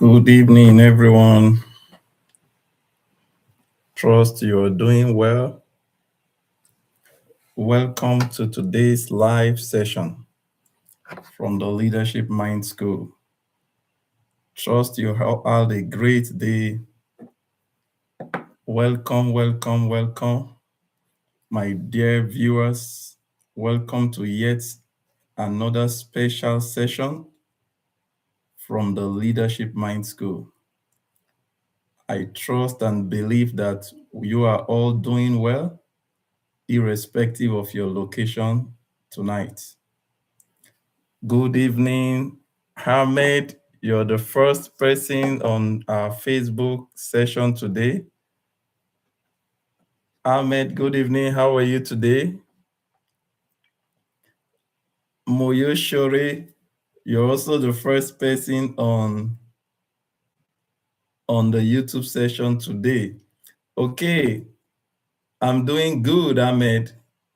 Good evening, everyone. Trust you're doing well. Welcome to today's live session from the Leadership Mind School. Trust you had a great day. Welcome, welcome, welcome, my dear viewers. Welcome to yet another special session from the Leadership Mind School. I trust and believe that you are all doing well, irrespective of your location tonight. Good evening, Ahmed. You're the first person on our Facebook session today. Ahmed, good evening. How are you today? Moyo Shore, you're also the first person on the YouTube session today. Okay, I'm doing good, Ahmed.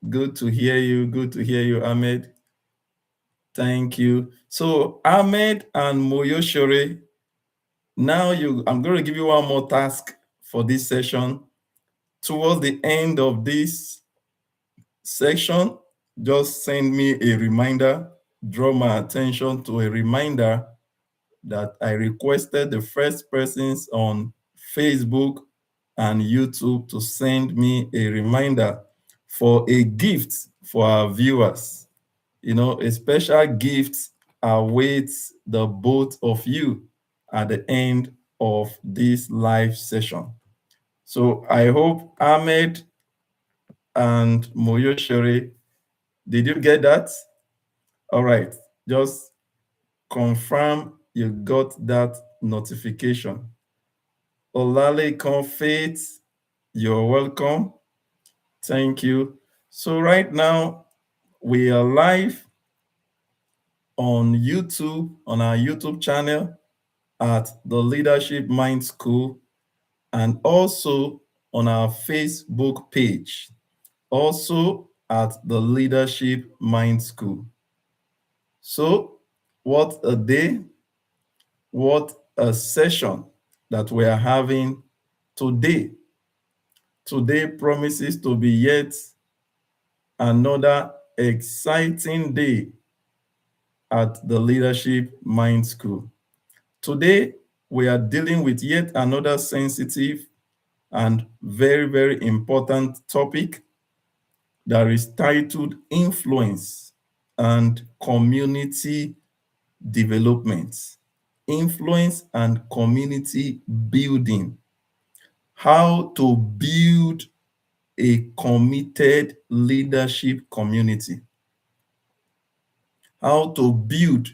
Good to hear you. Good to hear you, Ahmed. Thank you. So, Ahmed and Moyo Shore, now I'm going to give you one more task for this session. Towards the end of this section, just send me a reminder, draw my attention to a reminder that I requested the first persons on Facebook and YouTube to send me a reminder for a gift for our viewers. A special gift awaits the both of you at the end of this live session. So I hope Ahmed and Moyo Shore, did you get that? All right, just confirm you got that notification. Olale Confate, you're welcome. Thank you. So right now, we are live on YouTube, on our YouTube channel at the Leadership Mind School, and also on our Facebook page, also at the Leadership Mind School. So, what a day, what a session that we are having today. Today promises to be yet another exciting day at the Leadership Mind School. Today, we are dealing with yet another sensitive and very, very important topic that is titled Influence and Community Development. Influence and community building. How to build a committed leadership community. How to build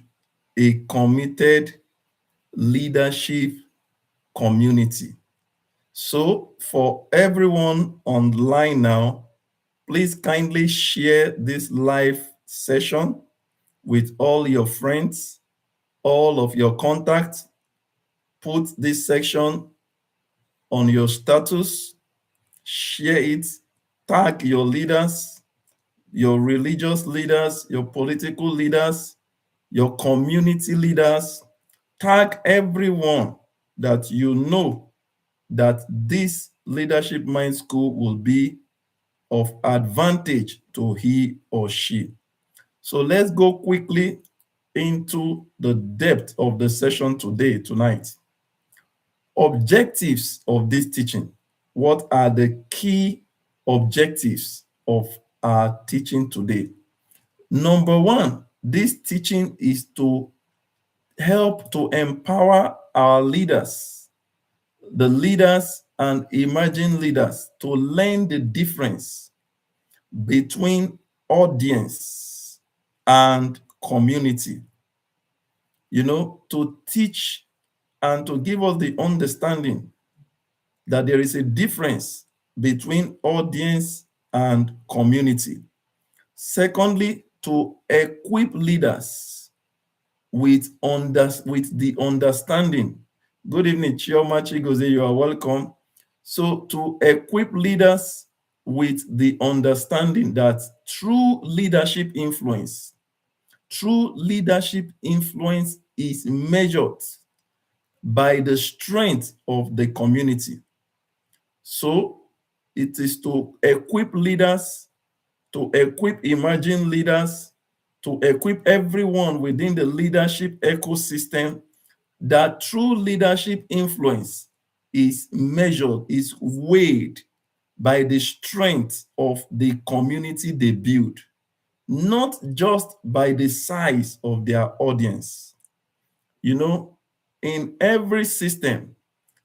a committed leadership community. So, for everyone online now, please kindly share this live session with all your friends, all of your contacts. Put this section on your status, share it, tag your leaders, your religious leaders, your political leaders, your community leaders. Tag everyone that you know that this Leadership Mind School will be of advantage to he or she. So let's go quickly into the depth of the session tonight. Objectives of this teaching. What are the key objectives of our teaching today? Number one, this teaching is to help to empower our leaders, the leaders and emerging leaders, to learn the difference between audience and community. To teach and to give us the understanding that there is a difference between audience and community. Secondly, to equip leaders with the understanding. Good evening, Chioma Chigoze, you are welcome. So to equip leaders with the understanding that true leadership influence is measured by the strength of the community. So it is to equip leaders, to equip emerging leaders, to equip everyone within the leadership ecosystem, that true leadership influence is measured, is weighed by the strength of the community they build, not just by the size of their audience. You know, in every system,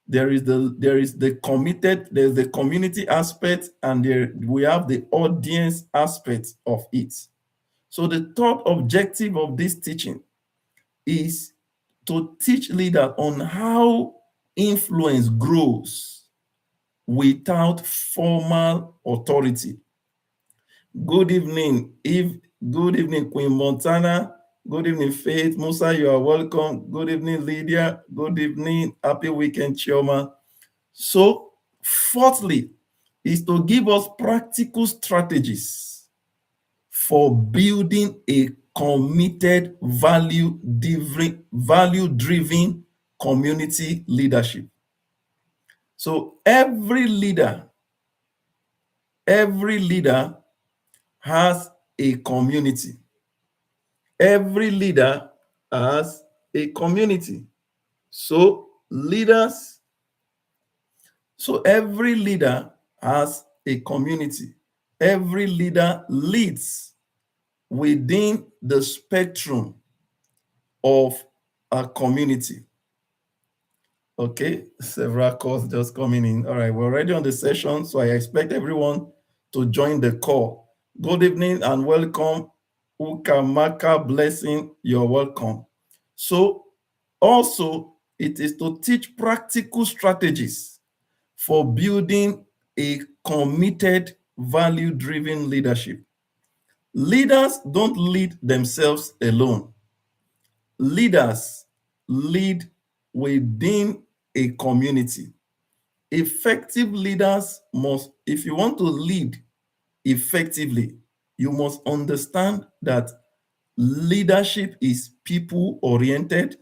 there's the committed, there's the community aspect, and there we have the audience aspect of it. So the third objective of this teaching is to teach leaders on how influence grows without formal authority. Good evening, Eve. Good evening, Queen Montana. Good evening, Faith. Musa, you are welcome. Good evening, Lydia. Good evening. Happy weekend, Chioma. So, fourthly, is to give us practical strategies for building a committed, value-driven community leadership. So every leader has a community. Every leader has a community. So every leader has a community. Every leader leads within the spectrum of a community. Okay, several calls just coming in. All right, we're already on the session, so I expect everyone to join the call. Good evening and welcome. Ukamaka blessing, you're welcome. So, also, it is to teach practical strategies for building a committed, value-driven leadership. Leaders don't lead themselves alone. Leaders lead within a community. Effective leaders must, if you want to lead effectively, you must understand that leadership is people oriented.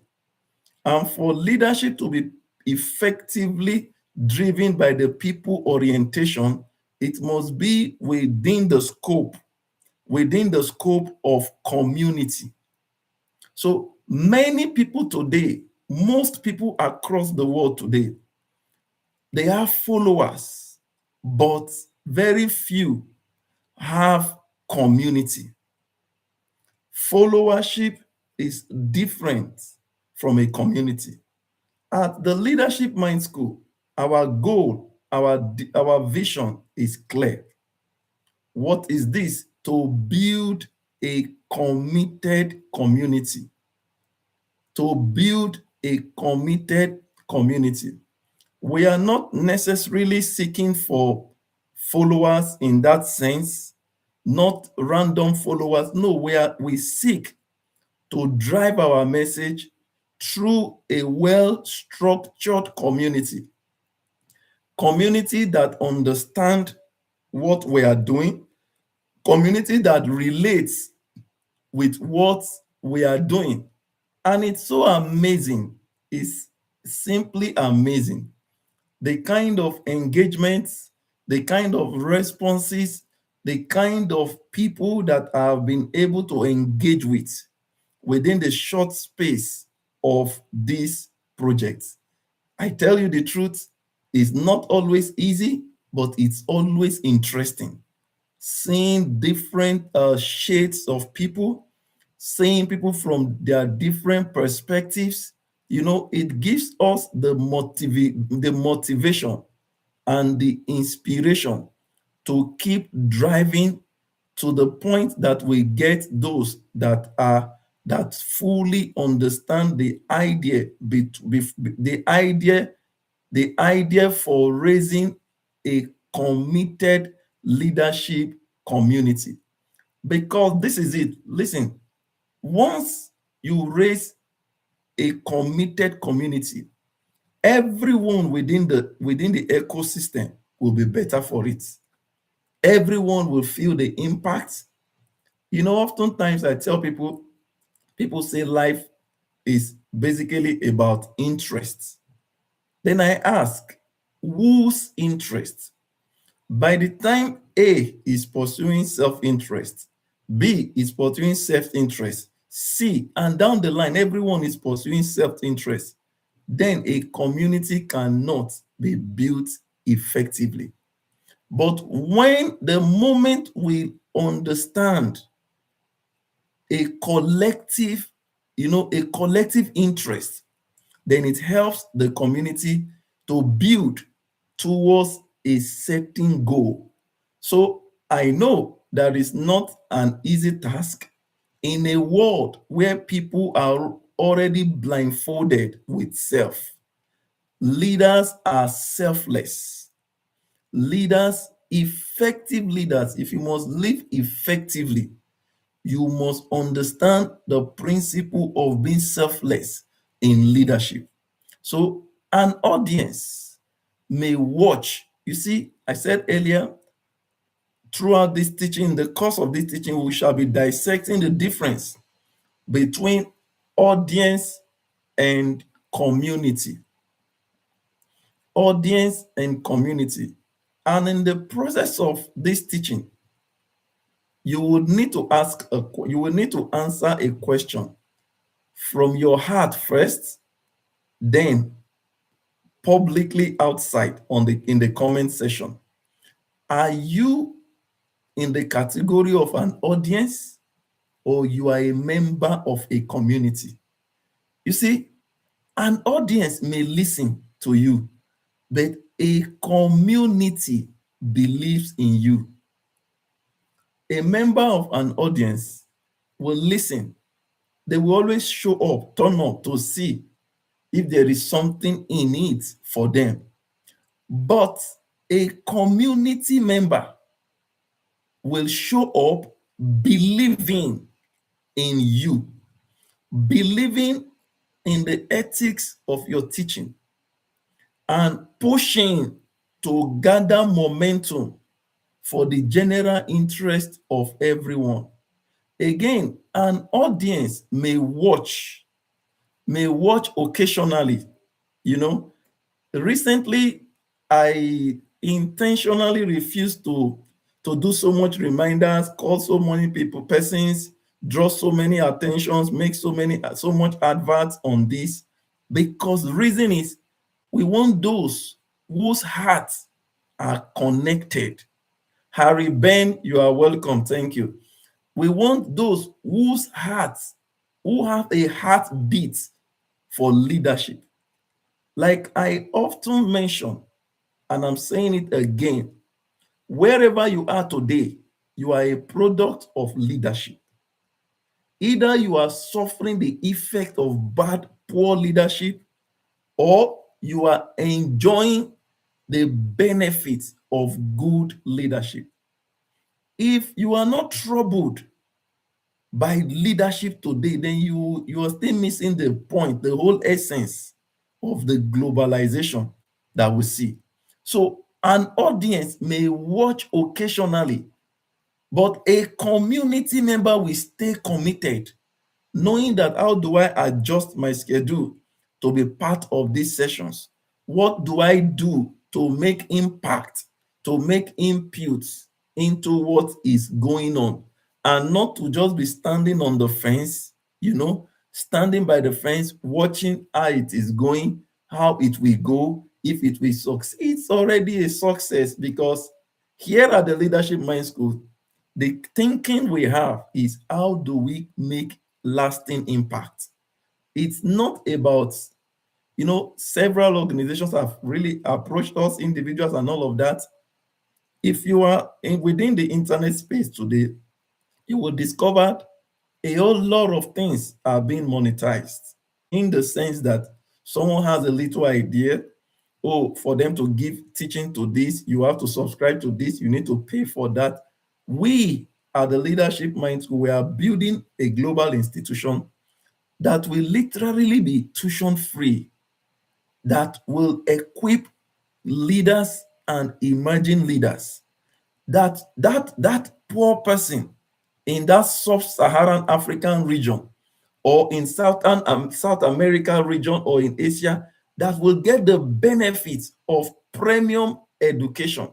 And for leadership to be effectively driven by the people orientation, it must be within the scope of community. So many people today, most people across the world today, they have followers, but very few have community. Followership is different from a community. At the Leadership Mind School, our goal, our vision is clear. What is this? To build a committed community. To build a committed community. We are not necessarily seeking for followers in that sense, not random followers. No, we seek to drive our message through a well-structured community. Community that understand what we are doing, community that relates with what we are doing. And it's so amazing. It's simply amazing. The kind of engagements, the kind of responses, the kind of people that I've been able to engage with within the short space of this project. I tell you the truth, it's not always easy, but it's always interesting. Seeing different shades of people, seeing people from their different perspectives, it gives us the motivation and the inspiration to keep driving to the point that we get those that fully understand the idea for raising a committed leadership community. Because this is it. Listen, once you raise a committed community, everyone within the ecosystem will be better for it. Everyone will feel the impact. Oftentimes I tell people say life is basically about interests. Then I ask, whose interest? By the time A is pursuing self-interest, B is pursuing self-interest, C, and down the line, everyone is pursuing self-interest, then a community cannot be built effectively. But when the moment we understand a collective, a collective interest, then it helps the community to build towards a certain goal. So I know that is not an easy task in a world where people are already blindfolded with self. Leaders are selfless. Leaders, effective leaders, if you must live effectively, you must understand the principle of being selfless in leadership. So an audience may watch. You see, I said earlier, throughout this teaching, in the course of this teaching, we shall be dissecting the difference between audience and community. Audience and community. And in the process of this teaching, you would need to you will need to answer a question from your heart first, then publicly outside in the comment section. Are you in the category of an audience, or you are a member of a community? You see, an audience may listen to you, but a community believes in you. A member of an audience will listen. They will always show up, turn up to see if there is something in it for them. But a community member will show up believing in you, believing in the ethics of your teaching, and pushing to gather momentum for the general interest of everyone. Again, an audience may watch occasionally. You know, recently I intentionally refused to do so much reminders, call so many persons, draw so many attentions, make so much adverts on this, because the reason is we want those whose hearts are connected. Harry Ben, you are welcome. Thank you. We want those whose hearts, who have a heartbeat for leadership. Like I often mention, and I'm saying it again, wherever you are today, you are a product of leadership. Either you are suffering the effect of poor leadership, or you are enjoying the benefits of good leadership. If you are not troubled by leadership today, then you are still missing the point, the whole essence of the globalization that we see. So an audience may watch occasionally, but a community member will stay committed, knowing that how do I adjust my schedule to be part of these sessions? What do I do to make impact, to make inputs into what is going on, and not to just be standing on the fence, standing by the fence, watching how it is going, how it will go, if it will succeed. It's already a success, because here at the Leadership Mind School, the thinking we have is, how do we make lasting impact? It's not about, several organizations have really approached us, individuals and all of that. If you are within the internet space today, you will discover a whole lot of things are being monetized, in the sense that someone has a little idea. Oh, for them to give teaching to this, you have to subscribe to this, you need to pay for that. We at the Leadership Mind School, we are building a global institution that will literally be tuition free, that will equip leaders and emerging leaders, that poor person in that sub-Saharan African region or in South America region or in Asia that will get the benefits of premium education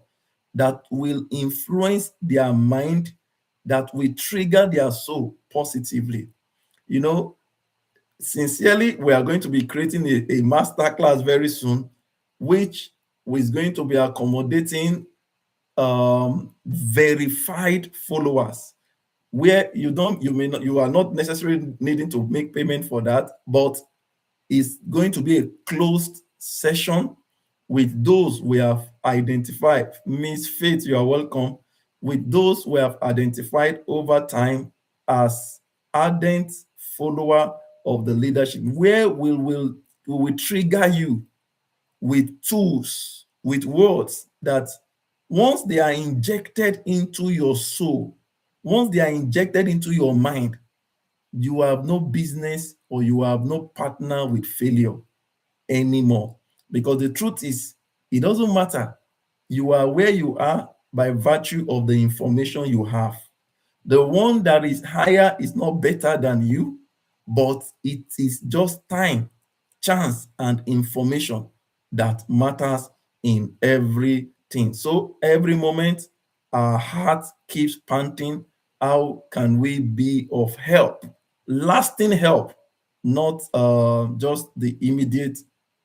that will influence their mind, that will trigger their soul positively. You know, sincerely, we are going to be creating a master class very soon, which is going to be accommodating verified followers, where you are not necessarily needing to make payment for that, but it's going to be a closed session with those we have identified. Miss Faith, you are welcome. With those we have identified over time as ardent follower of the leadership, where we will trigger you with tools, with words that once they are injected into your soul, once they are injected into your mind, you have no business or you have no partner with failure anymore. Because the truth is, it doesn't matter. You are where you are by virtue of the information you have. The one that is higher is not better than you, but it is just time, chance, and information that matters in everything. So every moment, our heart keeps panting. How can we be of help? Lasting help, not just the immediate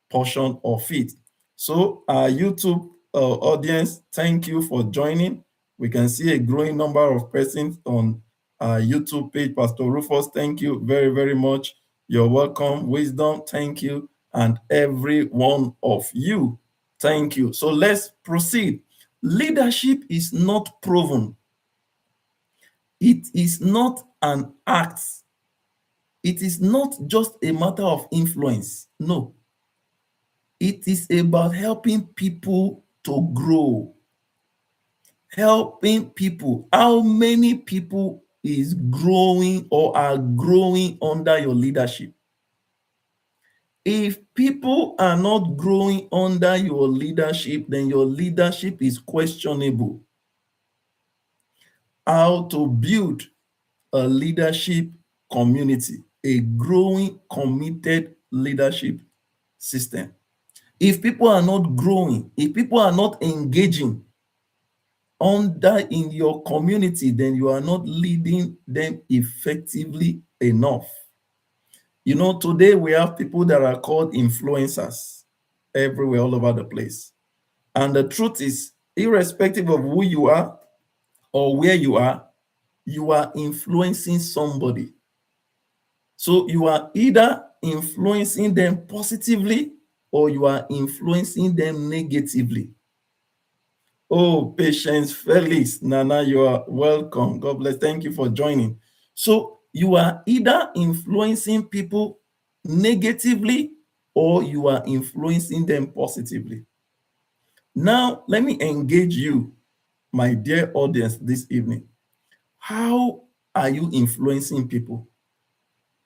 portion of it. So, our YouTube audience, thank you for joining. We can see a growing number of persons on our YouTube page. Pastor Rufus, thank you very, very much. You're welcome. Wisdom, thank you. And every one of you, thank you. So let's proceed. Leadership is not proven. It is not an act. It is not just a matter of influence. No, it is about helping people to grow. Helping people. How many people is growing or are growing under your leadership? If people are not growing under your leadership, then your leadership is questionable. How to build a leadership community, a growing, committed leadership system. If people are not growing, if people are not engaging under in your community, then you are not leading them effectively enough. You know, today we have people that are called influencers everywhere, all over the place. And the truth is, irrespective of who you are or where you are influencing somebody. So you are either influencing them positively or you are influencing them negatively. Oh, Patience Felix, Nana, you are welcome. God bless. Thank you for joining. So you are either influencing people negatively or you are influencing them positively. Now, let me engage you, my dear audience, this evening. How are you influencing people?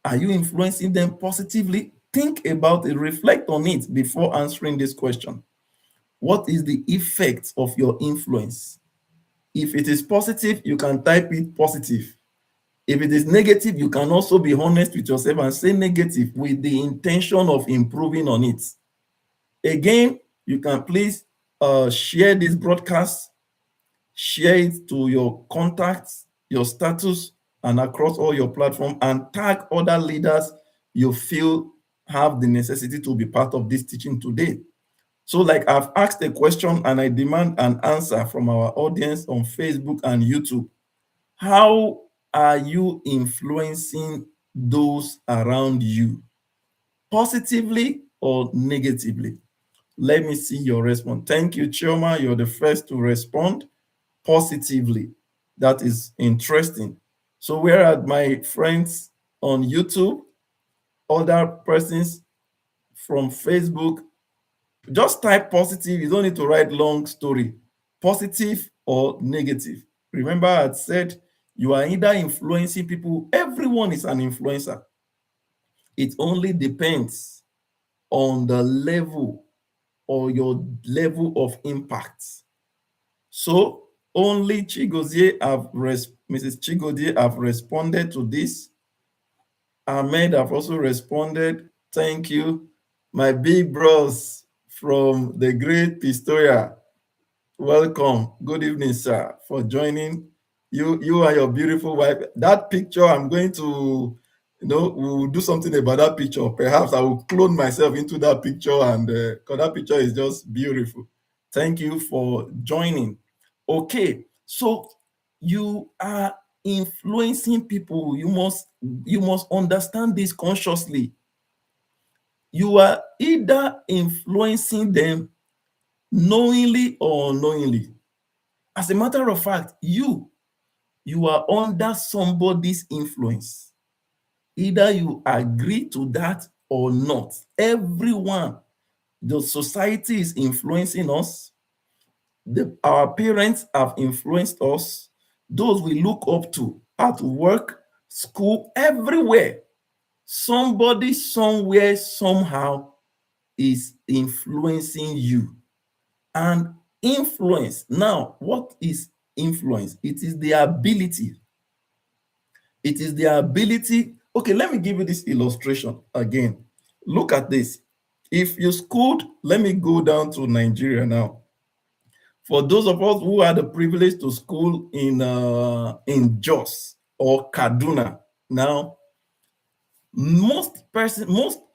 Are you influencing them positively? Think about it, reflect on it before answering this question. What is the effect of your influence? If it is positive, you can type it positive. If it is negative, you can also be honest with yourself and say negative with the intention of improving on it. Again, you can please share this broadcast, share it to your contacts, your status, and across all your platform, and tag other leaders you feel have the necessity to be part of this teaching today. So, like I've asked a question and I demand an answer from our audience on Facebook and YouTube. How are you influencing those around you, positively or negatively? Let me see your response. Thank you, Chioma. You're the first to respond positively. That is interesting. So, where are my friends on YouTube, other persons from Facebook? Just type positive. You don't need to write long story. Positive or negative. Remember, I had said you are either influencing people. Everyone is an influencer. It only depends on the level or your level of impact. So only Mrs. Chigozie have responded to this. Ahmed have also responded. Thank you. My big bros from the great Pistoia. Welcome. Good evening, sir, for joining. You and your beautiful wife. That picture, I'm going to, we'll do something about that picture. Perhaps I will clone myself into that picture, and because that picture is just beautiful. Thank you for joining. Okay, so you are influencing people. You must understand this consciously. You are either influencing them knowingly or unknowingly. As a matter of fact, you are under somebody's influence. Either you agree to that or not. Everyone, the society is influencing us. Our parents have influenced us. Those we look up to at work, school, everywhere. Somebody, somewhere, somehow is influencing you. And influence, now, what is influence? It is the ability. It is the ability. Okay, let me give you this illustration again. Look at this. If you schooled, let me go down to Nigeria now. For those of us who had the privilege to school in Jos or Kaduna, now most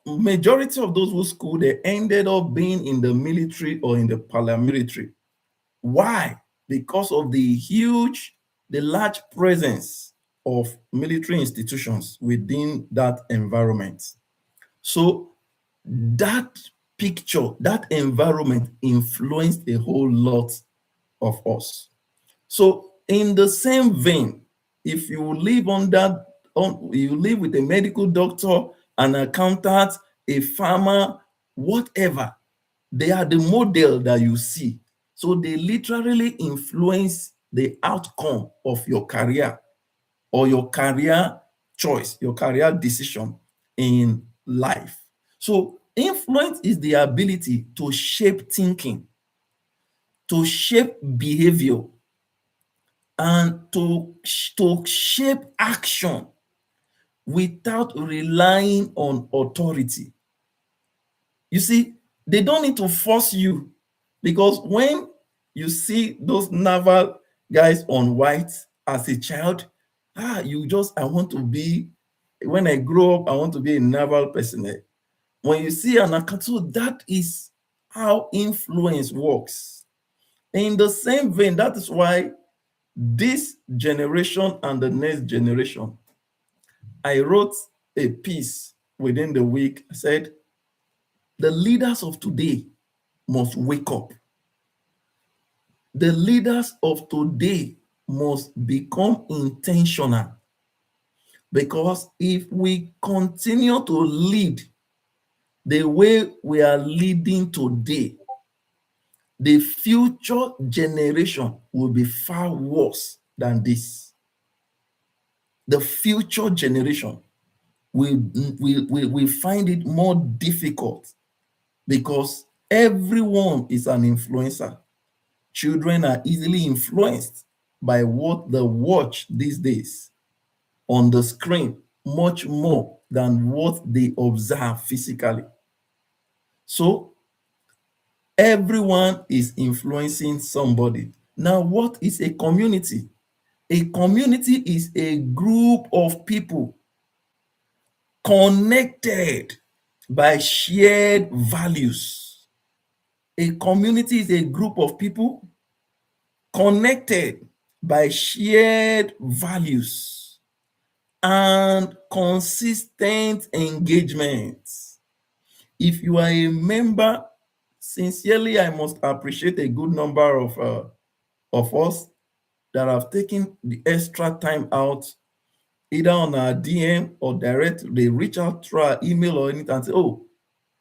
majority of those who school, they ended up being in the military or in the paramilitary. Why? Because of the large presence of military institutions within that environment. So that picture, that environment influenced a whole lot of us. So in the same vein, if you live with a medical doctor, an accountant, a farmer, whatever, they are the model that you see. So they literally influence the outcome of your career or your career choice, your career decision in life. So influence is the ability to shape thinking, to shape behavior, and to shape action without relying on authority. You see, they don't need to force you, because when you see those naval guys on white as a child, I want to be, when I grow up, I want to be a naval personnel. When you see an account, so that is how influence works. In the same vein, that is why this generation and the next generation, I wrote a piece within the week. I said, the leaders of today must wake up. The leaders of today must become intentional, because if we continue to lead the way we are leading today, the future generation will be far worse than this. The future generation will find it more difficult, because everyone is an influencer. Children are easily influenced by what they watch these days on the screen, much more than what they observe physically. So everyone is influencing somebody. Now, what is a community? A community is a group of people connected by shared values. A community is a group of people connected by shared values and consistent engagement. If you are a member, sincerely, I must appreciate a good number of us that have taken the extra time out, either on our DM or direct. They reach out through our email or anything and say, oh,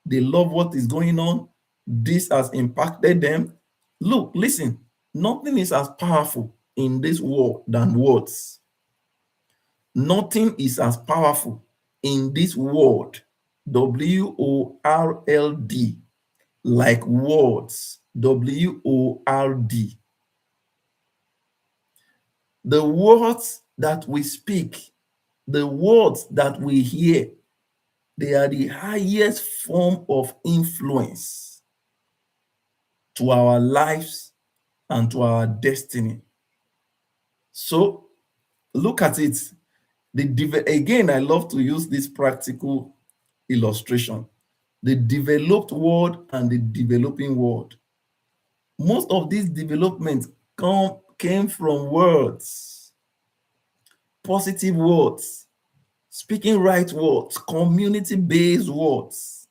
they love what is going on. This has impacted them. Look, listen, nothing is as powerful in this world than words. Nothing is as powerful in this world, WORLD, like words, WORD. The words that we speak The words that we hear, they are the highest form of influence to our lives and to our destiny. So look at it. Again, I love to use this practical illustration. The developed world and the developing world. Most of these developments came from words, positive words, speaking right words, community-based words.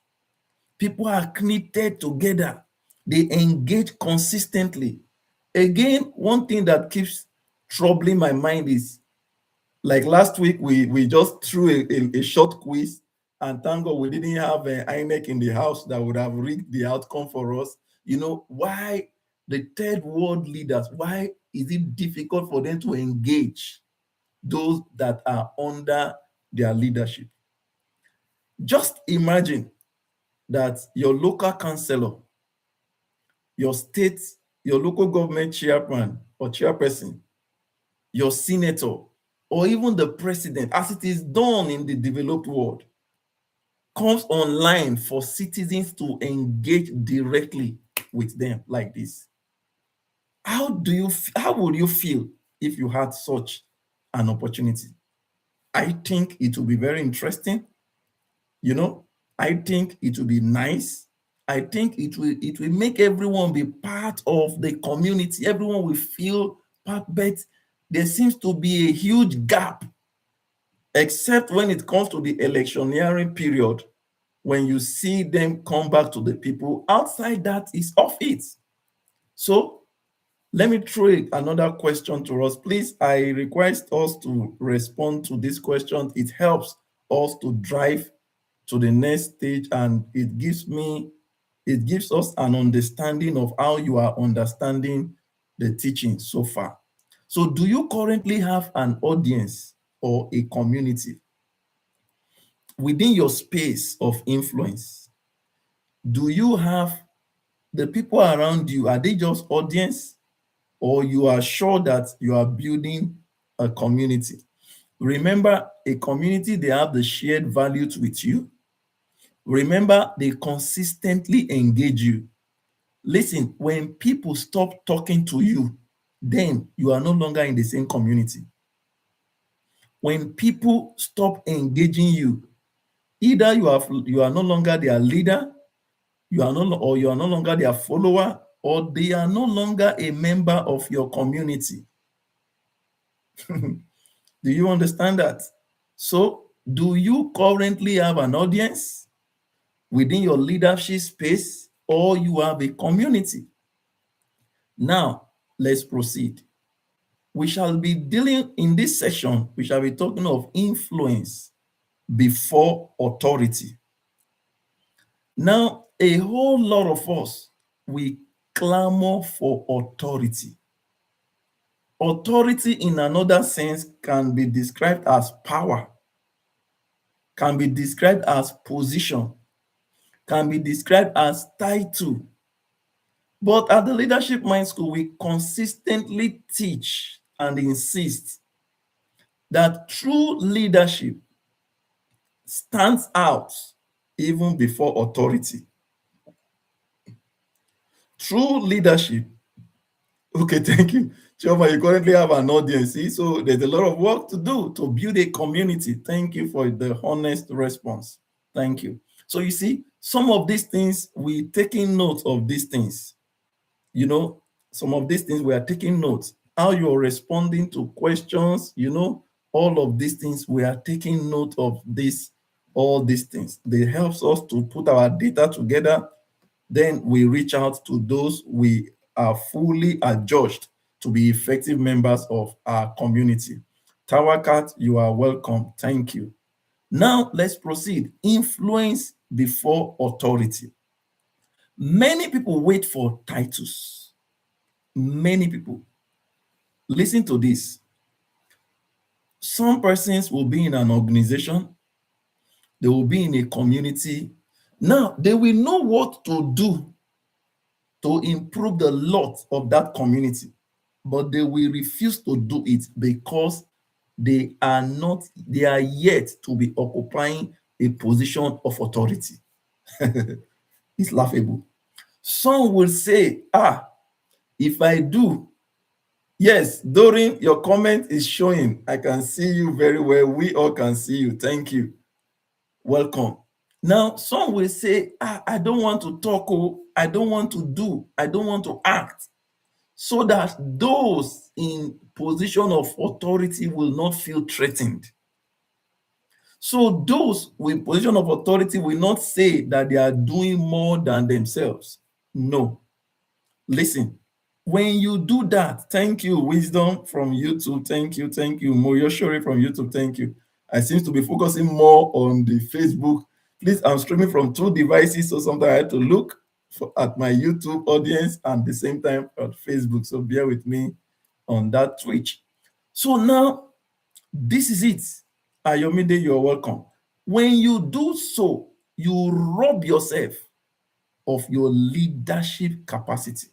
People are knitted together. They engage consistently. Again, one thing that keeps troubling my mind is, like last week, we just threw a short quiz, and thank God we didn't have an INEC in the house that would have rigged the outcome for us. Why the third world leaders, why is it difficult for them to engage those that are under their leadership? Just imagine that your local councillor, your state, your local government chairman or chairperson, your senator, or even the president, as it is done in the developed world, comes online for citizens to engage directly with them like this. How would you feel if you had such an opportunity? I think it will be very interesting. I think it will be nice. I think it will make everyone be part of the community. Everyone will feel part, but there seems to be a huge gap, except when it comes to the electioneering period, when you see them come back to the people. Outside that is off it. So let me throw another question to us. Please, I request us to respond to this question. It helps us to drive to the next stage, and it gives us an understanding of how you are understanding the teaching so far. So do you currently have an audience or a community within your space of influence? Do you have the people around you? Are they just audience, or you are sure that you are building a community? Remember, a community, they have the shared values with you. Remember, they consistently engage you. Listen, when people stop talking to you, then you are no longer in the same community. When people stop engaging you, either you are no longer their leader, you are no longer their follower, or they are no longer a member of your community. Do you understand that? So, do you currently have an audience within your leadership space, or you have a community? Now, let's proceed. We shall be dealing in this session, we shall be talking of influence before authority. Now, a whole lot of us, we clamor for authority. Authority, in another sense, can be described as power, can be described as position, can be described as title. But at the Leadership Mind School, we consistently teach and insist that true leadership stands out even before authority. True leadership. Okay, thank you. Chioma, you currently have an audience, so there's a lot of work to do to build a community. Thank you for the honest response. Thank you. So you see, some of these things, we taking note of these things. Some of these things we are taking notes. How you're responding to questions, all of these things, we are taking note of this, all these things. They helps us to put our data together. Then we reach out to those we are fully adjudged to be effective members of our community. Tawakat, you are welcome. Thank you. Now let's proceed. Influence before authority. Many people wait for titles. Many people. Listen to this. Some persons will be in an organization, they will be in a community. Now, they will know what to do to improve the lot of that community, but they will refuse to do it because they are yet to be occupying a position of authority. It's laughable. Some will say, if I do, yes, Doreen, your comment is showing. I can see you very well. We all can see you. Thank you. Welcome. Now, some will say, I don't want to talk, I don't want to do, I don't want to act, so that those in position of authority will not feel threatened. So those with position of authority will not say that they are doing more than themselves. No. Listen, when you do that, thank you, Wisdom from YouTube. Thank you. Moyoshori from YouTube. Thank you. I seem to be focusing more on the Facebook. Please, I'm streaming from 2 devices, so sometimes I have to look at my YouTube audience and at the same time at Facebook. So bear with me on that Twitch. So now, this is it. Ayomide, you're welcome. When you do so, you rob yourself of your leadership capacity.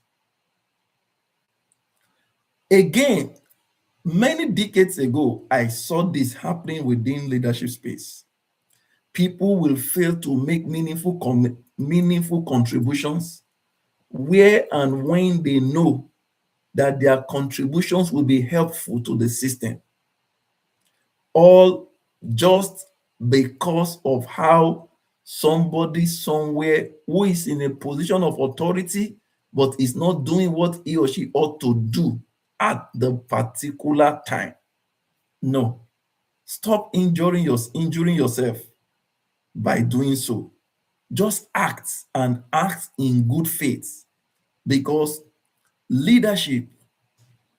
Again, many decades ago, I saw this happening within leadership space. People will fail to make meaningful contributions where and when they know that their contributions will be helpful to the system, all just because of how somebody somewhere who is in a position of authority but is not doing what he or she ought to do at the particular time. No. Stop injuring yourself by doing so. Just act, and act in good faith, because leadership,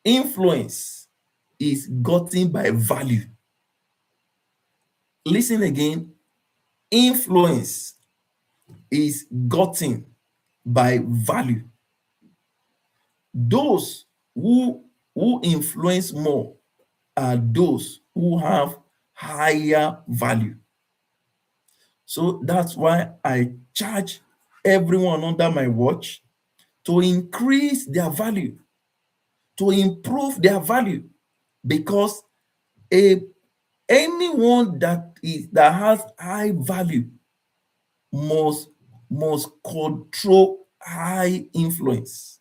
influence is gotten by value. Listen again. Influence is gotten by value. Those who influence more are those who have higher value. So that's why I charge everyone under my watch to increase their value, to improve their value, because anyone that has high value must control high influence.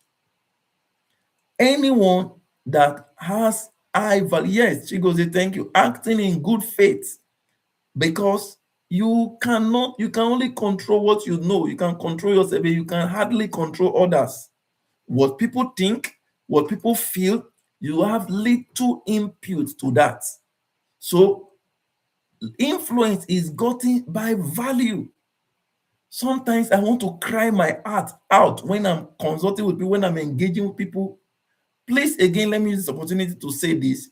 Anyone that has high value, yes, Chigozie, thank you, acting in good faith, because you can only control what you know. You can control yourself, but you can hardly control others. What people think, what people feel, you have little input to that. So influence is gotten by value. Sometimes I want to cry my heart out when I'm consulting with people, when I'm engaging with people. Please, again, let me use this opportunity to say this.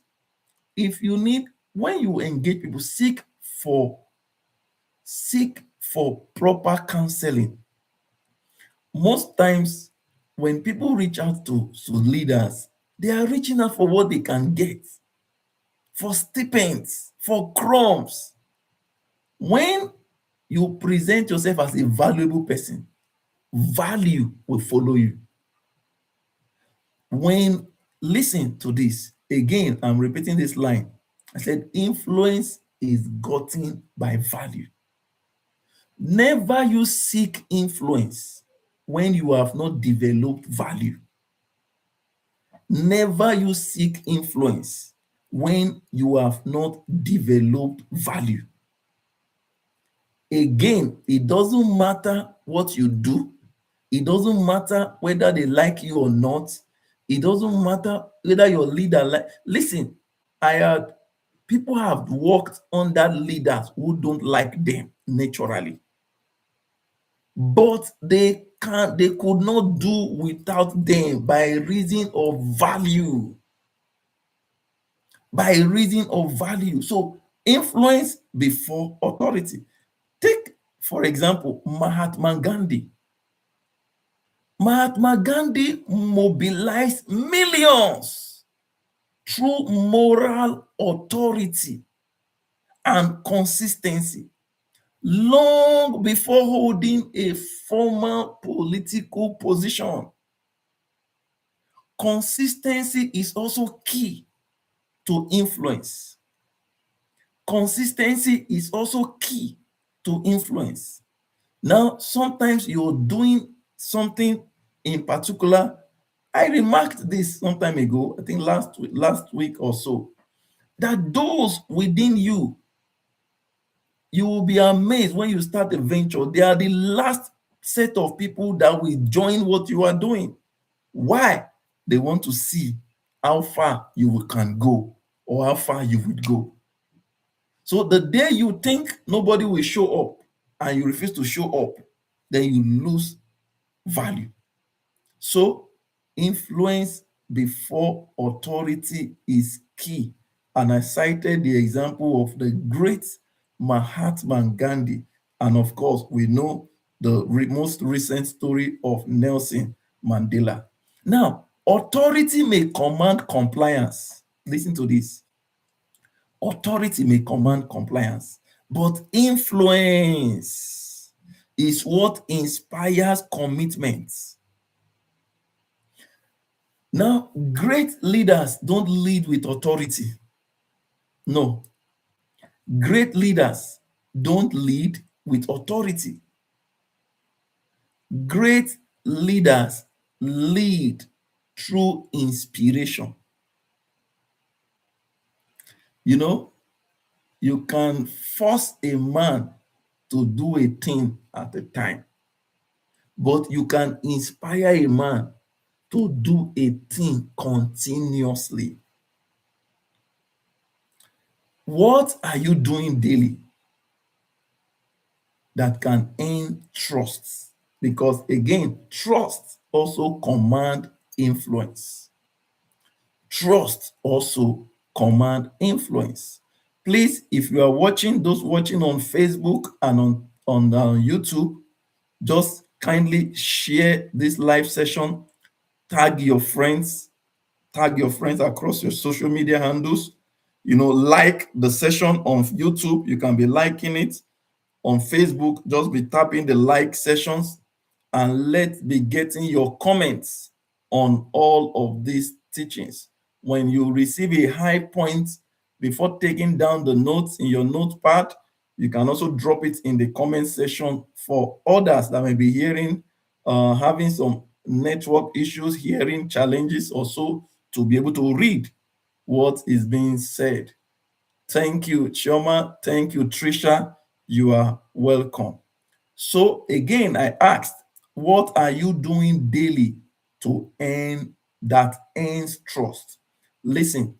If you need, when you engage people, seek for proper counseling. Most times, when people reach out to leaders, they are reaching out for what they can get, for stipends, for crumbs. When you present yourself as a valuable person, value will follow you. Listen to this. Again, I'm repeating this line. I said, influence is gotten by value. Never you seek influence when you have not developed value. Never you seek influence when you have not developed value. Again, it doesn't matter what you do. It doesn't matter whether they like you or not. It doesn't matter whether your leader listen, people have worked under leaders who don't like them naturally, but they could not do without them by reason of value. So influence before authority. Take, for example, Mahatma Gandhi. Mahatma Gandhi mobilized millions through moral authority and consistency long before holding a formal political position. Consistency is also key to influence. Consistency is also key to influence. Now, sometimes you're doing something in particular. I remarked this some time ago, I think last week or so, that those within you, you will be amazed when you start a venture. They are the last set of people that will join what you are doing. Why? They want to see how far can go or how far you would go. So the day you think nobody will show up and you refuse to show up, then you lose value. So influence before authority is key. And I cited the example of the great Mahatma Gandhi. And of course, we know the most recent story of Nelson Mandela. Now, authority may command compliance. Listen to this. Authority may command compliance, but influence is what inspires commitment. Now, great leaders don't lead with authority. No. Great leaders don't lead with authority. Great leaders lead through inspiration. You know, you can force a man to do a thing at a time, but you can inspire a man to do a thing continuously. What are you doing daily that can earn trust? Because again, trust also command influence. Trust also command influence. Please, if you are watching, those watching on Facebook and on YouTube, just kindly share this live session, tag your friends across your social media handles. Like the session on YouTube, you can be liking it. On Facebook, just be tapping the like sessions, and let's be getting your comments on all of these teachings. When you receive a high point, before taking down the notes in your notepad, you can also drop it in the comment section for others that may be having some network issues, hearing challenges also, to be able to read what is being said. Thank you, Chioma. Thank you, Trisha. You are welcome. So again, I asked, what are you doing daily to earns trust? Listen,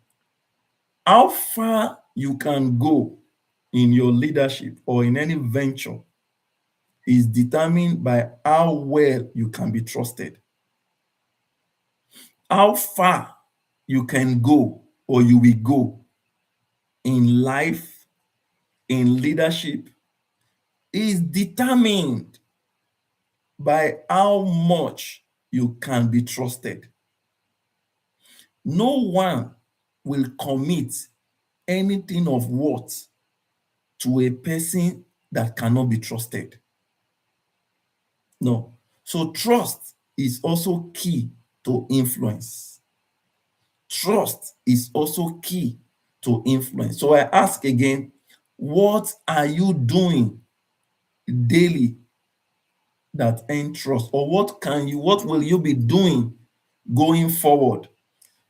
how far you can go in your leadership or in any venture is determined by how well you can be trusted. How far you can go or you will go in life, in leadership, is determined by how much you can be trusted. No one will commit anything of worth to a person that cannot be trusted. No. So trust is also key to influence. Trust is also key to influence. So I ask again, what are you doing daily that earn trust? Or what will you be doing going forward?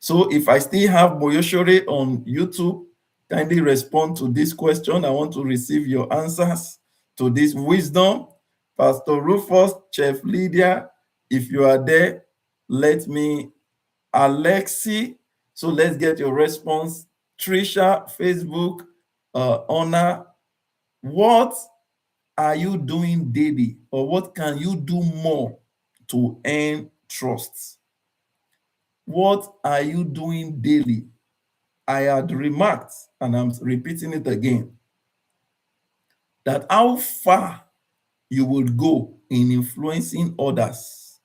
So if I still have Moyoshore on YouTube, kindly respond to this question. I want to receive your answers to this wisdom. Pastor Rufus, Chef Lydia, if you are there, let me, Alexi, so let's get your response. Trisha, Facebook, Honor, what are you doing daily, or what can you do more to earn trust? What are you doing daily? I had remarked, and I'm repeating it again, that how far you would go in influencing others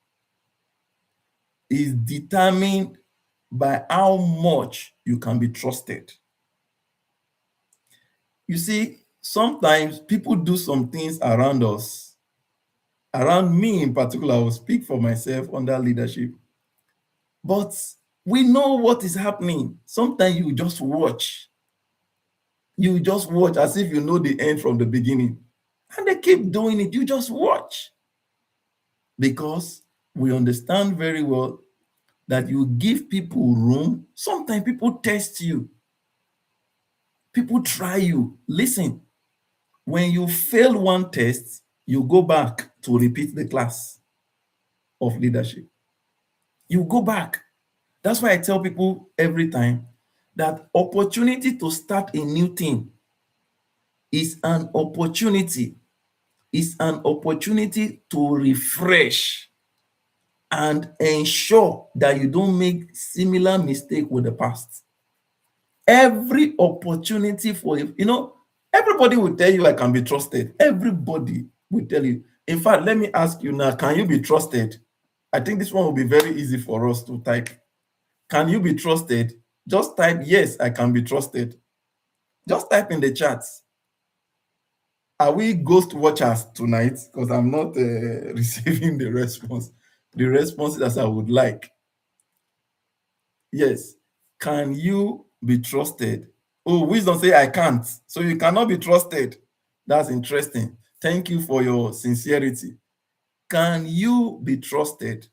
is determined by how much you can be trusted. You see, sometimes people do some things around us, around me in particular. I will speak for myself under leadership, but we know what is happening. Sometimes you just watch You just watch as if you know the end from the beginning. And they keep doing it. You just watch. Because we understand very well that you give people room. Sometimes people test you. People try you. Listen, when you fail one test, you go back to repeat the class of leadership. You go back. That's why I tell people every time that opportunity to start a new thing is an opportunity, to refresh and ensure that you don't make similar mistake with the past. Every opportunity for everybody will tell you I can be trusted. Everybody will tell you. In fact, let me ask you now, can you be trusted? I think this one will be very easy for us to type. Can you be trusted? Just type yes, I can be trusted. Just type in the chats. Are we ghost watchers tonight? Because I'm not receiving the responses as I would like. Yes. Can you be trusted? Oh, wisdom say I can't. So you cannot be trusted. That's interesting. Thank you for your sincerity. Can you be trusted?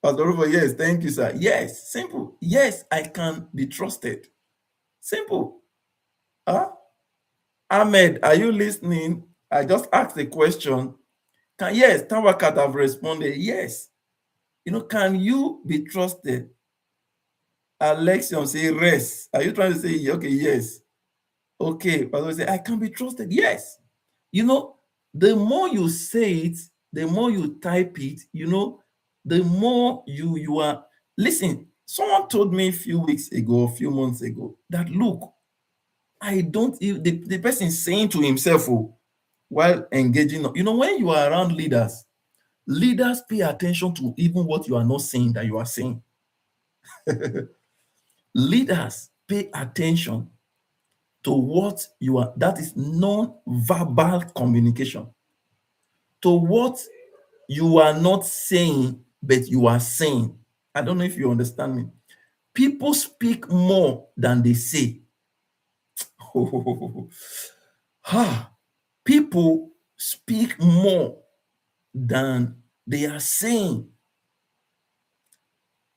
Pastor Rufo, yes, thank you, sir. Yes, simple. Yes, I can be trusted. Simple. Huh? Ahmed, are you listening? I just asked a question. Yes, Tawakat have responded. Yes. Can you be trusted? Alexion say rest. Are you trying to say okay? Yes. Okay. Pastor say I can be trusted. Yes. The more you say it, the more you type it. The more you are. Listen. Someone told me a few weeks ago, a few months ago, that look, I don't. The person saying to himself, oh, while engaging, when you are around leaders pay attention to even what you are not saying that you are saying. Leaders pay attention to what you are, that is non-verbal communication, to what you are not saying, but you are saying. I don't know if you understand me. People speak more than they say. People speak more than they are saying.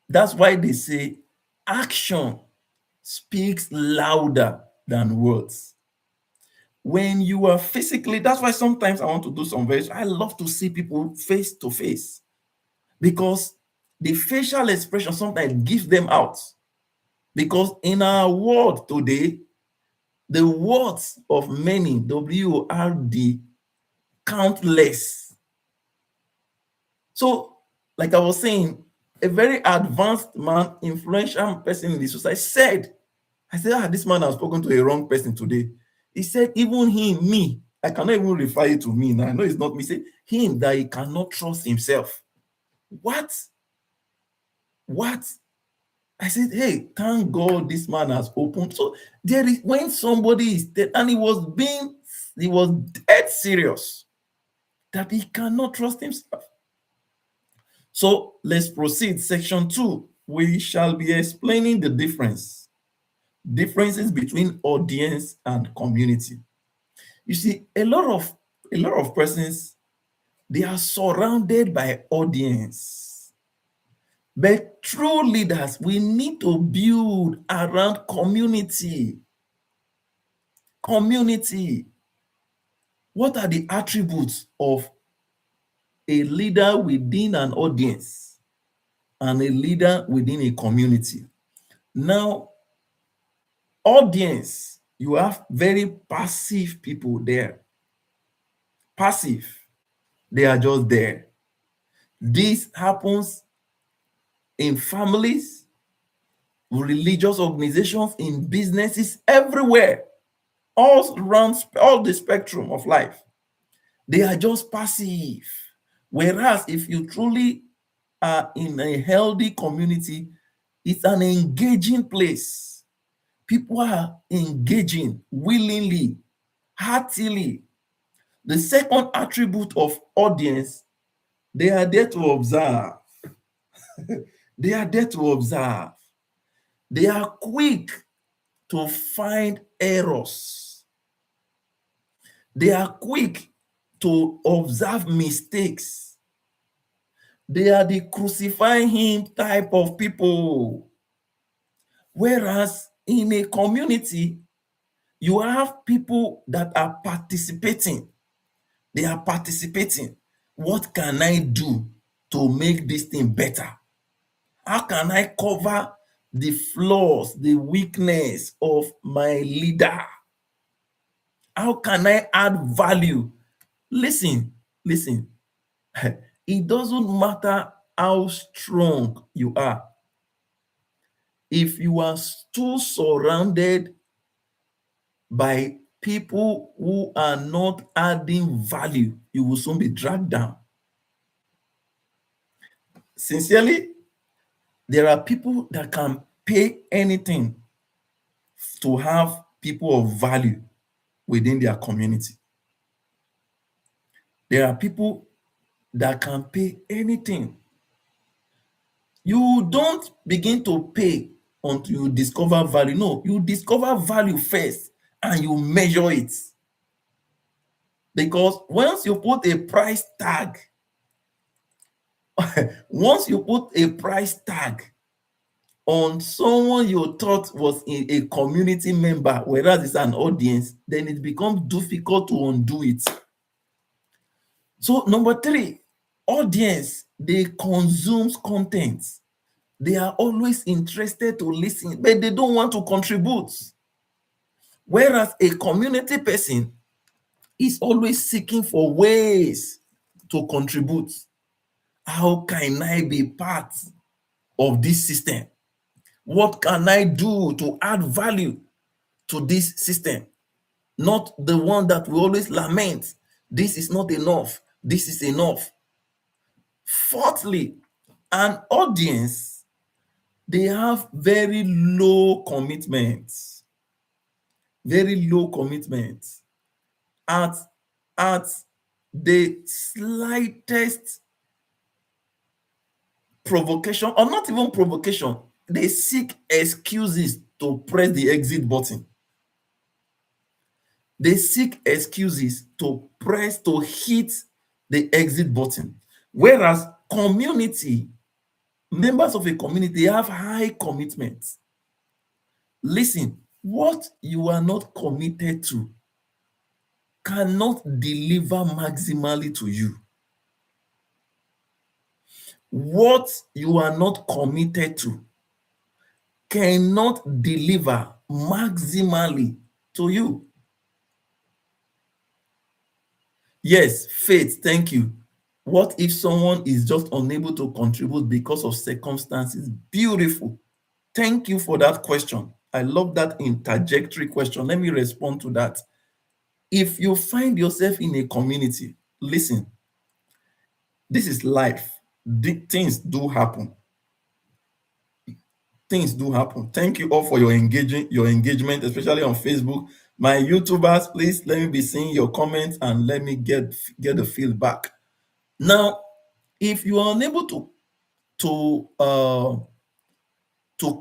That's why they say action speaks louder than words. When you are physically, that's why sometimes I want to do some very, I love to see people face to face, because the facial expression sometimes gives them out. Because in our world today, the words of many, W-O-R-D, count less. So, like I was saying, a very advanced man, influential person in the society I said, this man has spoken to a wrong person today. He said, even him, me, I cannot even refer you to me now. I know it's not me. Say him that he cannot trust himself. What? I said, hey, thank God this man has opened. So there is, when somebody is dead, and he was dead serious that he cannot trust himself. So let's proceed. Section 2. We shall be explaining the differences between audience and community. You see, a lot of persons, they are surrounded by audience. But true leaders, we need to build around community. Community. What are the attributes of a leader within an audience and a leader within a community? Now, audience, you have very passive people there. Passive. They are just there. This happens in families, religious organizations, in businesses, everywhere, all around, all the spectrum of life. They are just passive. Whereas if you truly are in a healthy community, it's an engaging place. People are engaging willingly, heartily. The second attribute of audience, they are there to observe. They are there to observe. They are quick to find errors. They are quick to observe mistakes. They are the crucify him type of people. Whereas in a community, you have people that are participating. They are participating. What can I do to make this thing better? How can I cover the flaws, the weakness of my leader? How can I add value? Listen, listen. It doesn't matter how strong you are. If you are too surrounded by people who are not adding value, you will soon be dragged down. Sincerely, there are people that can pay anything to have people of value within their community. There are people that can pay anything. You don't begin to pay until you discover value. No, you discover value first and you measure it. Because once you put a price tag, once you put a price tag on someone you thought was a community member, whereas it's an audience, then it becomes difficult to undo it. So number three, audience, they consume content. They are always interested to listen, but they don't want to contribute. Whereas a community person is always seeking for ways to contribute. How can I be part of this system? What can I do to add value to this system? Not the one that we always lament. This is not enough. This is enough. Fourthly, an audience, they have very low commitments. Very low commitments. At the slightest provocation, or not even provocation, they seek excuses to press the exit button. They seek excuses to hit the exit button. Whereas members of a community, they have high commitments. Listen, what you are not committed to cannot deliver maximally to you. What you are not committed to cannot deliver maximally to you. Yes, faith, thank you. What if someone is just unable to contribute because of circumstances? Beautiful. Thank you for that question. I love that interjectory question. Let me respond to that. If you find yourself in a community, listen, this is life. Things do happen. Things do happen. Thank you all for your engagement, especially on Facebook. My YouTubers, please let me be seeing your comments and let me get the feedback. Now, if you are unable to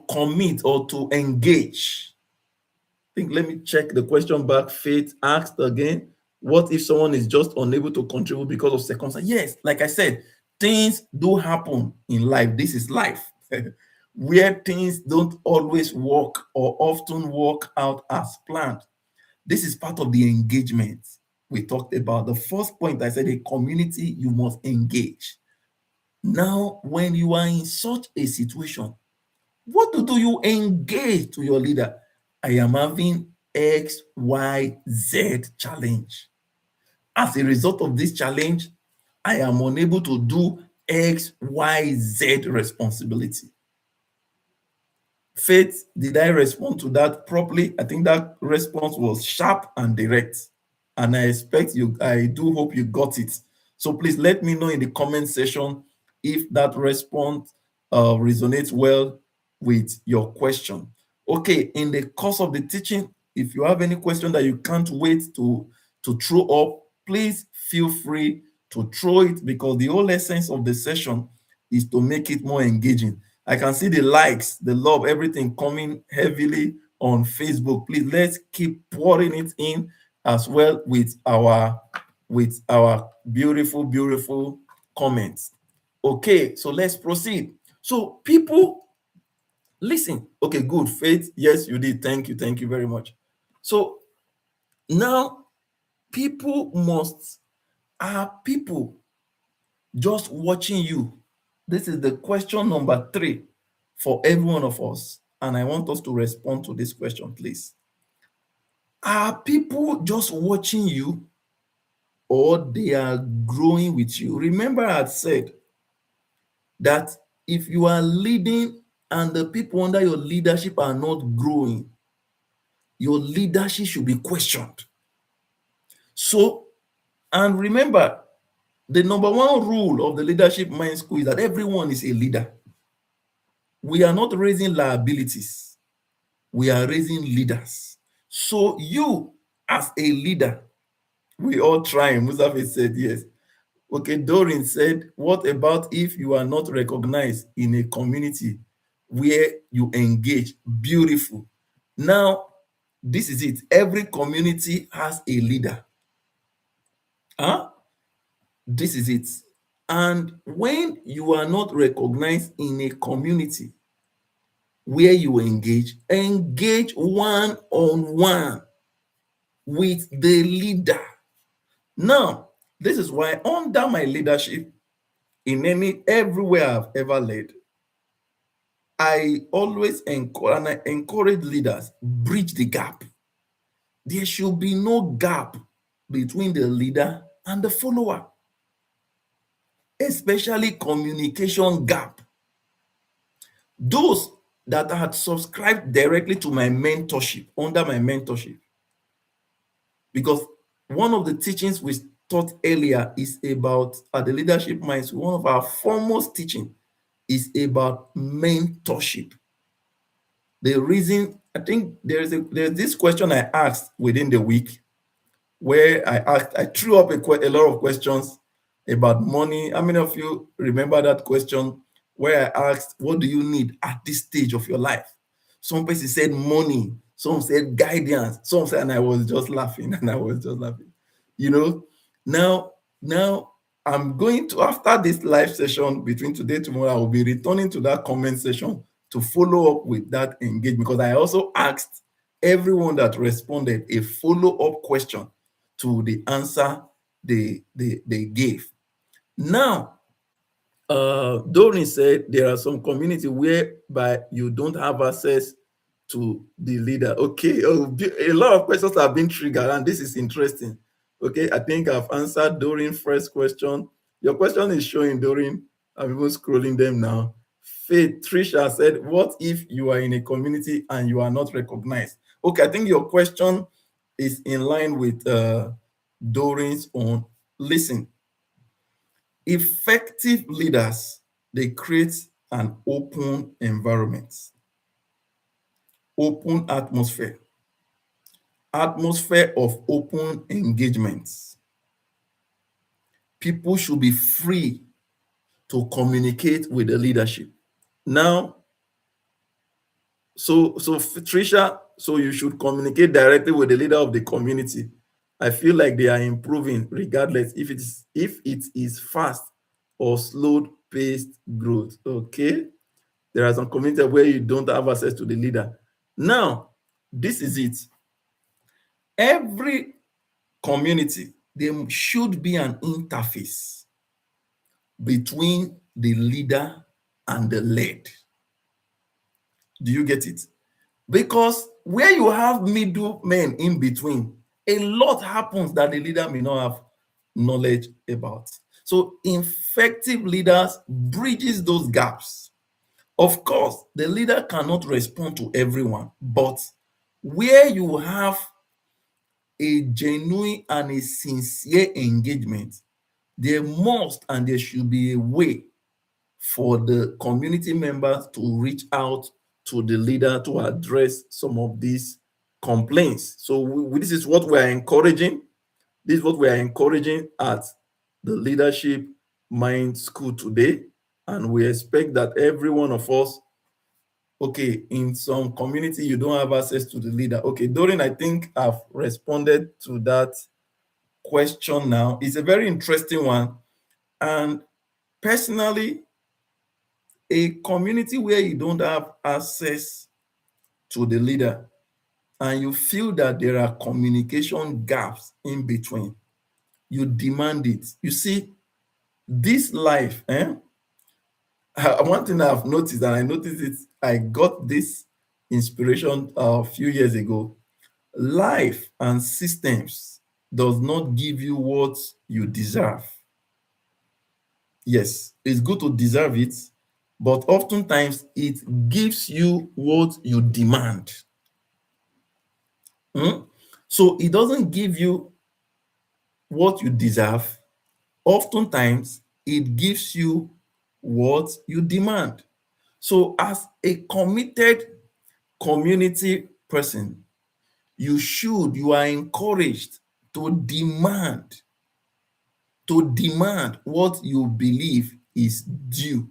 commit or to engage, I think let me check the question back. Faith asked again, what if someone is just unable to contribute because of circumstances? Yes, like I said, things do happen in life. This is life. Where things don't always work or often work out as planned. This is part of the engagement we talked about. The first point I said, a community, you must engage. Now, when you are in such a situation, what do you engage to your leader? I am having X, Y, Z challenge. As a result of this challenge, I am unable to do X, Y, Z responsibility. Faith, did I respond to that properly? I think that response was sharp and direct. And I do hope you got it. So please let me know in the comment section if that response resonates well with your question. Okay, in the course of the teaching, if you have any question that you can't wait to throw up, please feel free to throw it, because the whole essence of the session is to make it more engaging. I can see the likes, the love, everything coming heavily on Facebook. Please, let's keep pouring it in as well with our beautiful, beautiful comments. Okay, so let's proceed. So people, listen. Okay, good. Faith, yes, you did. Thank you very much. So now people just watching you? This is the question number 3 for every one of us. And I want us to respond to this question, please. Are people just watching you, or they are growing with you? Remember, I had said that if you are leading and the people under your leadership are not growing, your leadership should be questioned. So, and remember, the number one rule of the Leadership Mind School is that everyone is a leader. We are not raising liabilities, we are raising leaders. So you, as a leader, we all try. Musafi said yes. Okay, Dorin said, what about if you are not recognized in a community where you engage? Beautiful. Now, this is it. Every community has a leader. Huh? This is it. And when you are not recognized in a community where you engage one on one with the leader. Now, this is why under my leadership, everywhere I've ever led, I always encourage leaders, bridge the gap. There should be no gap between the leader and the follower, especially communication gap. Those that had subscribed directly to my mentorship, under my mentorship, because one of the teachings we taught earlier is about, at the Leadership Minds, one of our foremost teaching is about mentorship. The reason, I think there's this question I asked within the week, where I threw up a lot of questions about money. How many of you remember that question where I asked, what do you need at this stage of your life? Some person said money, some said guidance, some said, and I was just laughing, You know, now I'm going to, after this live session between today and tomorrow, I will be returning to that comment section to follow up with that engagement, because I also asked everyone that responded a follow-up question to the answer they gave. Now, Dorin said there are some community whereby you don't have access to the leader. Okay, a lot of questions have been triggered, and this is interesting. Okay, I think I've answered Dorin's first question. Your question is showing, Dorin. I'm even scrolling them now. Faith Trisha said, what if you are in a community and you are not recognized? Okay, I think your question is in line with Dorin's own. Listen, effective leaders, they create an open environment, open atmosphere of open engagements. People should be free to communicate with the leadership. Now, so Trisha, so you should communicate directly with the leader of the community. I feel like they are improving regardless if it is fast or slow paced growth. Okay, there are some communities where you don't have access to the leader. Now, this is it. Every community, there should be an interface between the leader and the led. Do you get it? Because where you have middlemen in between, a lot happens that the leader may not have knowledge about. So effective leaders bridges those gaps. Of course, the leader cannot respond to everyone, but where you have a genuine and a sincere engagement, there must and there should be a way for the community members to reach out to the leader to address some of these complaints. So this is what we are encouraging. This is what we are encouraging at the Leadership Mind School today. And we expect that every one of us okay, in some community, you don't have access to the leader. Okay, Doreen, I think I've responded to that question now. It's a very interesting one. And personally, a community where you don't have access to the leader and you feel that there are communication gaps in between, you demand it. You see, this life, one thing I've noticed, and I noticed it, I got this inspiration a few years ago. Life and systems does not give you what you deserve. Yes, it's good to deserve it, but oftentimes it gives you what you demand. Hmm? So it doesn't give you what you deserve. Oftentimes it gives you what you demand. So as a committed community person, you are encouraged to demand what you believe is due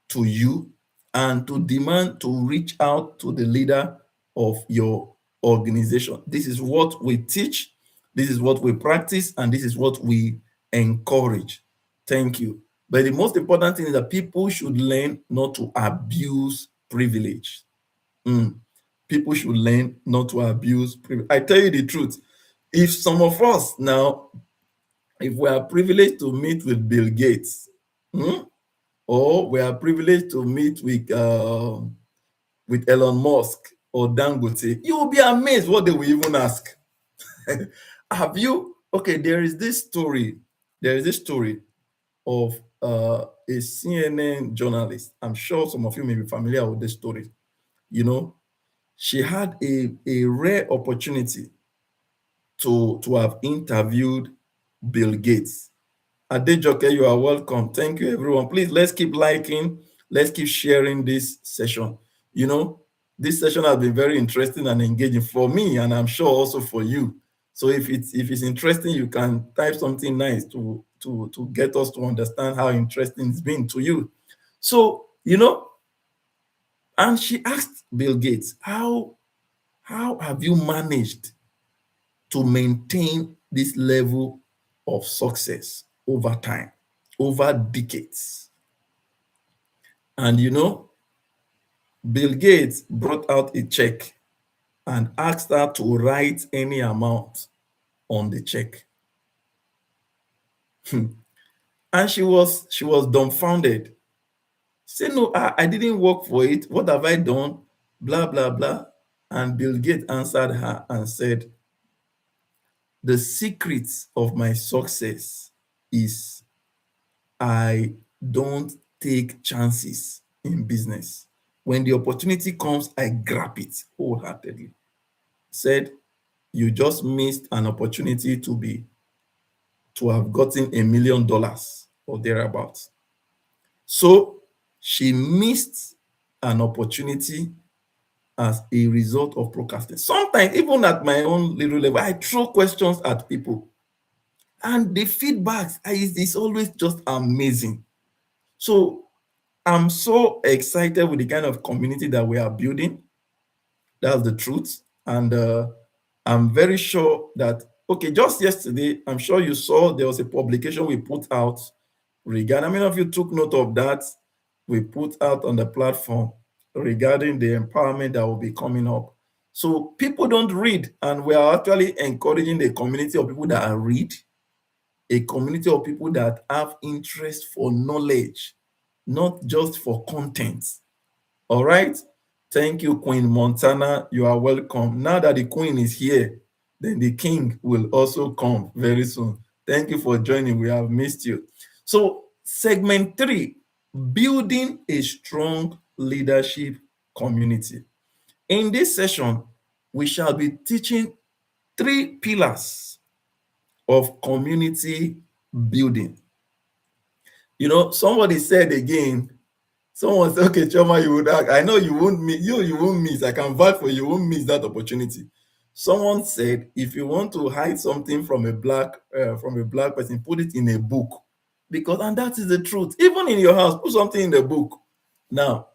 to you, and to demand to reach out to the leader of your organization. This is what we teach, this is what we practice, and this is what we encourage. Thank you. But the most important thing is that people should learn not to abuse privilege. Mm. People should learn not to abuse privilege. I tell you the truth. If some of us now, if we are privileged to meet with Bill Gates, or we are privileged to meet with Elon Musk or Dangote, you will be amazed what they will even ask. Have you? Okay, there is this story. There is this story of a CNN journalist. I'm sure some of you may be familiar with this story. You know, she had a rare opportunity to have interviewed Bill Gates. Adejoke, you are welcome. Thank you, everyone. Please, let's keep liking. Let's keep sharing this session. You know, this session has been very interesting and engaging for me, and I'm sure also for you. So if it's interesting, you can type something nice to get us to understand how interesting it's been to you. So, and she asked Bill Gates, how have you managed to maintain this level of success over time, over decades? And Bill Gates brought out a check and asked her to write any amount on the check. And she was dumbfounded. Say, no, I didn't work for it. What have I done? Blah, blah, blah. And Bill Gates answered her and said, the secret of my success is I don't take chances in business. When the opportunity comes, I grab it wholeheartedly. Said, you just missed an opportunity to have gotten $1 million or thereabouts. So she missed an opportunity as a result of procrastination. Sometimes, even at my own little level, I throw questions at people, and the feedback is always just amazing. So I'm so excited with the kind of community that we are building. That's the truth. And I'm very sure that, okay, just yesterday, I'm sure you saw there was a publication we put out regarding, how many of you took note of that? We put out on the platform regarding the empowerment that will be coming up. So people don't read, and we are actually encouraging the community of people that read, a community of people that have interest for knowledge, not just for content. All right. Thank you, Queen Montana. You are welcome. Now that the Queen is here, then the King will also come very soon. Thank you for joining. We have missed you. So, segment 3, building a strong leadership community. In this session, we shall be teaching 3 pillars of community building. Somebody said again, someone said, okay, Chioma, you would ask, I know you won't miss, you won't miss, I can vouch for you won't miss that opportunity. Someone said, if you want to hide something from a black person, put it in a book. And that is the truth. Even in your house, put something in the book. Now,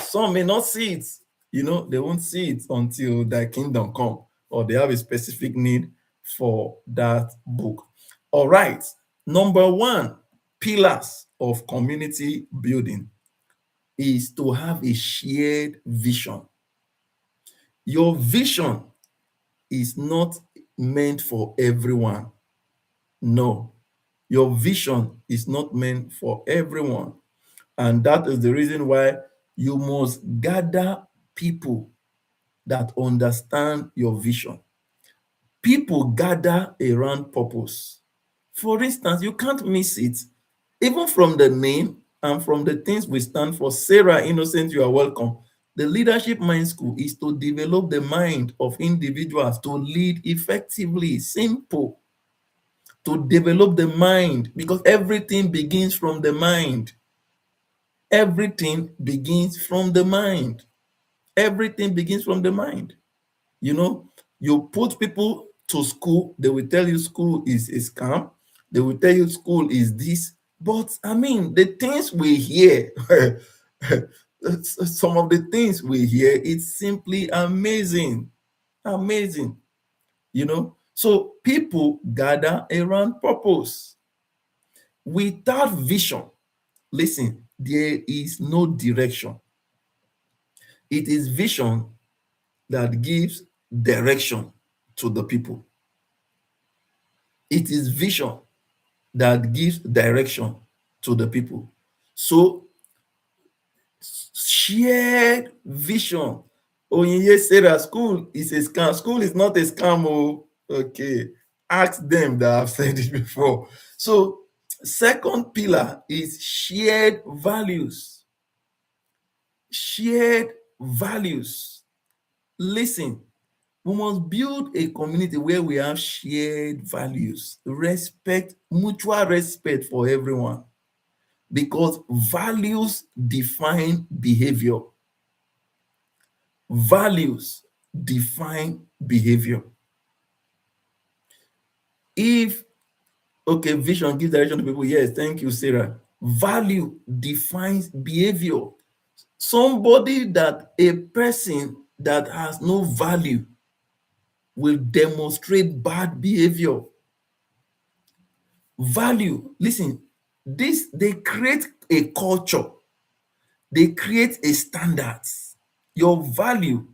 Some may not see it. They won't see it until their kingdom come, or they have a specific need for that book. All right. Number one, pillars of community building is to have a shared vision. Your vision is not meant for everyone. No, your vision is not meant for everyone. And that is the reason why you must gather people that understand your vision. People gather around purpose. For instance, you can't miss it. Even from the name and from the things we stand for, Sarah Innocent, you are welcome. The Leadership Mind School is to develop the mind of individuals to lead effectively. Simple. To develop the mind, because everything begins from the mind. Everything begins from the mind. Everything begins from the mind. You put people to school, they will tell you school is a scam. They will tell you school is this. But I mean, the things we hear, some of the things we hear, it's simply amazing. Amazing. So people gather around purpose. Without vision, listen, there is no direction. It is vision that gives direction to the people. It is vision that gives direction to the people. So, shared vision. Oh, yes, Sarah, school is a scam. School is not a scam. Oh, okay. Ask them that I've said it before. So, second pillar is shared values. Shared values. Listen, we must build a community where we have shared values, respect, mutual respect for everyone, because values define behavior. Values define behavior. Vision gives direction to people. Yes, thank you, Sarah. Value defines behavior. A person that has no value will demonstrate bad behavior. Value, listen, they create a culture, they create a standard. Your value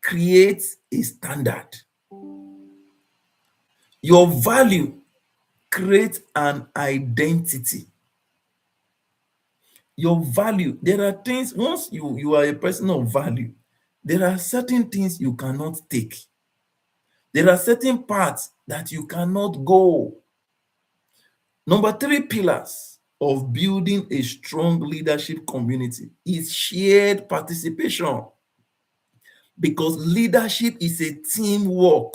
creates a standard. Your value creates an identity. Your value, there are things, once you are a person of value, there are certain things you cannot take. There are certain paths that you cannot go. Number three pillars of building a strong leadership community is shared participation, because leadership is a teamwork.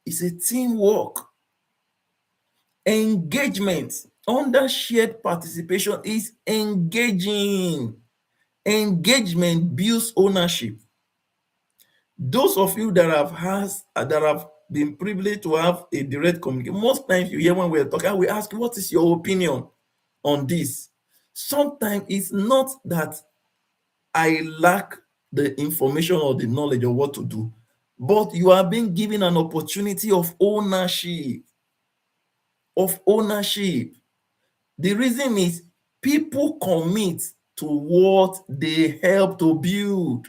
It's a teamwork. Engagement under shared participation is engaging. Engagement builds ownership. Those of you that have been privileged to have a direct communication, most times you hear when we're talking, we ask, what is your opinion on this? Sometimes it's not that I lack the information or the knowledge of what to do, but you are being given an opportunity of ownership. Of ownership. The reason is people commit to what they help to build.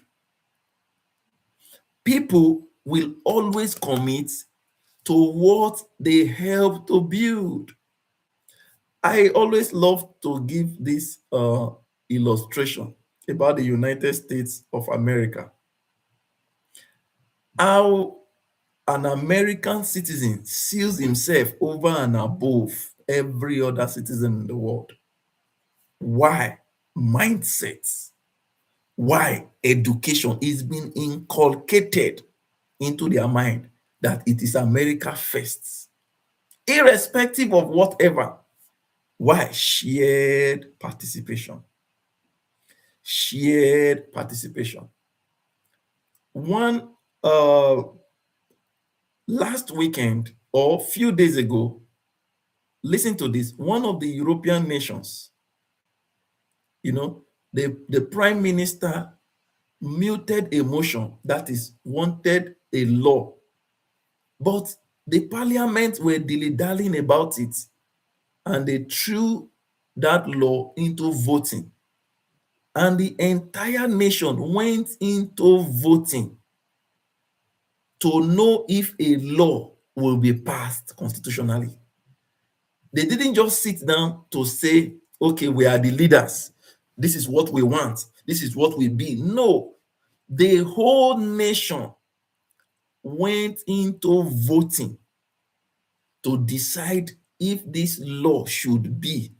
People will always commit to what they help to build. I always love to give this illustration about the United States of America. How an American citizen sees himself over and above every other citizen in the world. Why? Mindsets. Why? Education is being inculcated into their mind that it is America first, irrespective of whatever. Why? Shared participation. Shared participation. One last weekend or few days ago, listen to this. One of the European nations, The prime minister muted a motion, that is, wanted a law, but the parliament were dilly-dallying about it, and they threw that law into voting, and the entire nation went into voting to know if a law will be passed constitutionally. They didn't just sit down to say, okay, we are the leaders, this is what we want, this is what we be. No, the whole nation went into voting to decide if this law should be.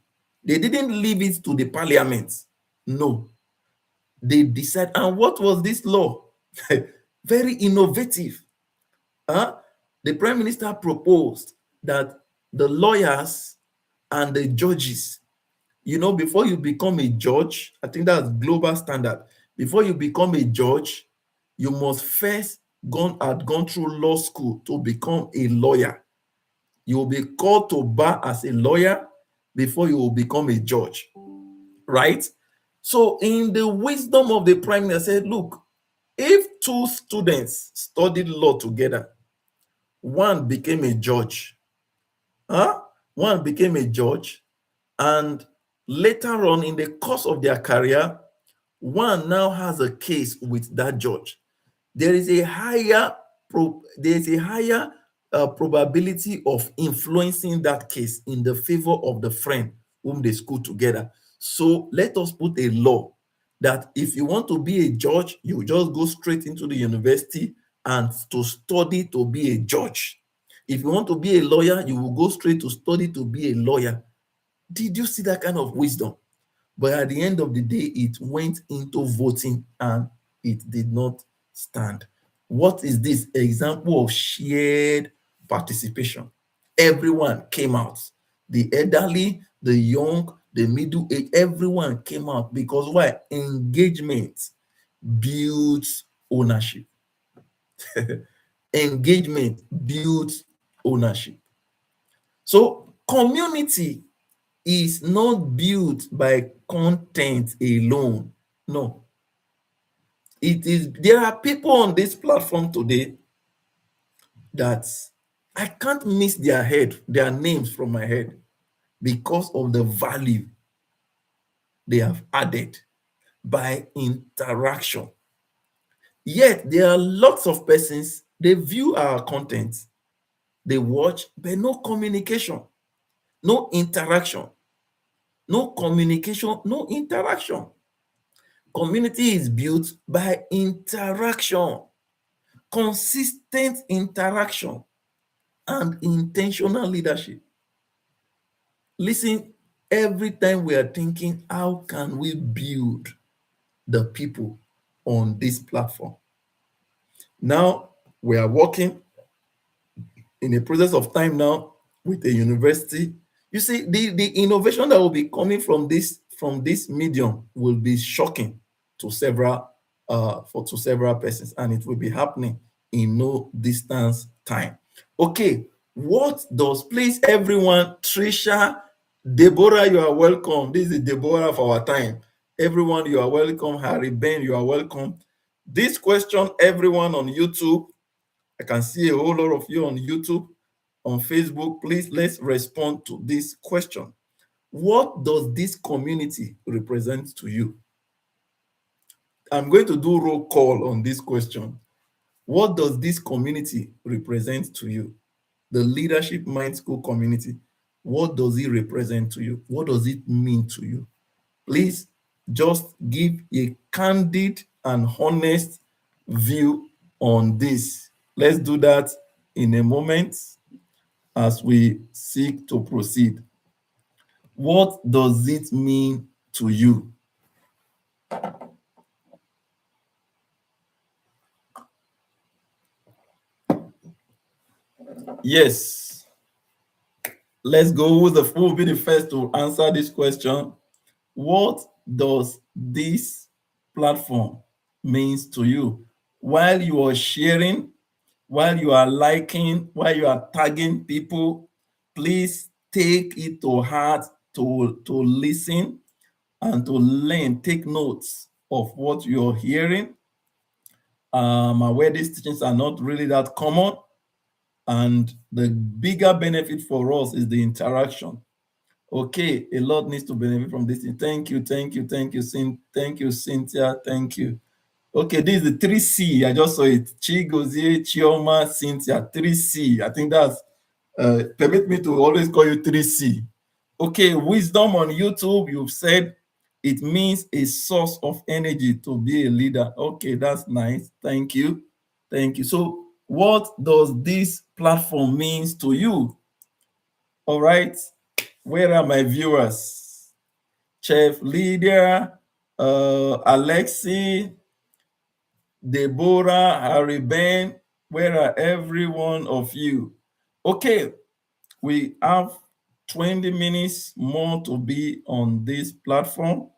They didn't leave it to the parliament. No, they decided. And what was this law? Very innovative. The prime minister proposed that the lawyers and the judges, before you become a judge, I think that's global standard. Before you become a judge, you must first have gone through law school to become a lawyer. You will be called to bar as a lawyer before you will become a judge, right? So in the wisdom of the prime minister, said, look, if two students studied law together, one became a judge, one became a judge, and later on in the course of their career, one now has a case with that judge. There is a higher probability of influencing that case in the favor of the friend whom they school together. So let us put a law that if you want to be a judge, you just go straight into the university and to study to be a judge. If you want to be a lawyer, you will go straight to study to be a lawyer. Did you see that kind of wisdom? But at the end of the day, it went into voting and it did not stand. What is this? Example of shared participation. Everyone came out. The elderly, the young, the middle age, everyone came out because why? Engagement builds ownership. Engagement builds ownership. So community is not built by content alone. No. There are people on this platform today that I can't miss their names from my head because of the value they have added by interaction. Yet there are lots of persons, they view our content, they watch, but no communication, no interaction, no communication, no interaction. Community is built by interaction, consistent interaction, and intentional leadership. Listen, every time we are thinking, how can we build the people on this platform? Now we are working in a process of time now with a university. You see, the innovation that will be coming from this medium will be shocking to several persons, and it will be happening in no distance time. Okay, what does, please everyone, Trisha, Deborah, you are welcome. This is Deborah of our time. Everyone, you are welcome. Harry, Ben, you are welcome. This question, everyone on YouTube, I can see a whole lot of you on YouTube, on Facebook. Please, let's respond to this question. What does this community represent to you? I'm going to do roll call on this question. What does this community represent to you? The Leadership Mind School community. What does it represent to you? What does it mean to you? Please just give a candid and honest view on this. Let's do that in a moment as we seek to proceed. What does it mean to you? Yes. Let's go. Who will be the first to answer this question? What does this platform means to you? While you are sharing, while you are liking, while you are tagging people, please take it to heart to listen. and to learn, take notes of what you're hearing. I'm aware these teachings are not really that common, and the bigger benefit for us is the interaction. Okay, a lot needs to benefit from this. Thank you, thank you, thank you, thank you, Cynthia, thank you. Okay, this is the 3C. I just saw it. Chigozie, Chioma, Cynthia, 3C. I think that's, permit me to always call you 3C. Okay, wisdom on YouTube, you've said it means a source of energy to be a leader. Okay, that's nice. Thank you. Thank you. So what does this platform means to you? All right. Where are my viewers? Chef Lydia, Alexi, Deborah, Harry Ben, where are every one of you? Okay, we have 20 minutes more to be on this platform.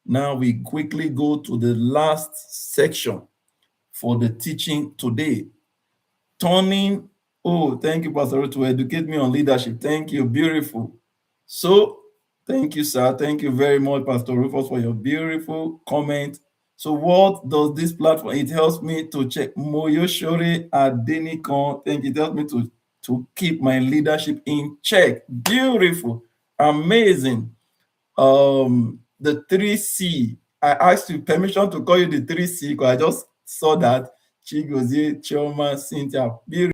Now we quickly go to the last section for the teaching today. Turning, oh, thank you, Pastor, to educate me on leadership. Thank you, beautiful. So, thank you, sir. Thank you very much, Pastor Rufus, for your beautiful comment. So, what does this platform? It helps me to check Moyoshore Adenikon. Thank you. It helps me to keep my leadership in check. Beautiful, amazing. The 3C. I asked you permission to call you the 3C because I just saw that Chigozie, Chioma, Cynthia. Beautiful.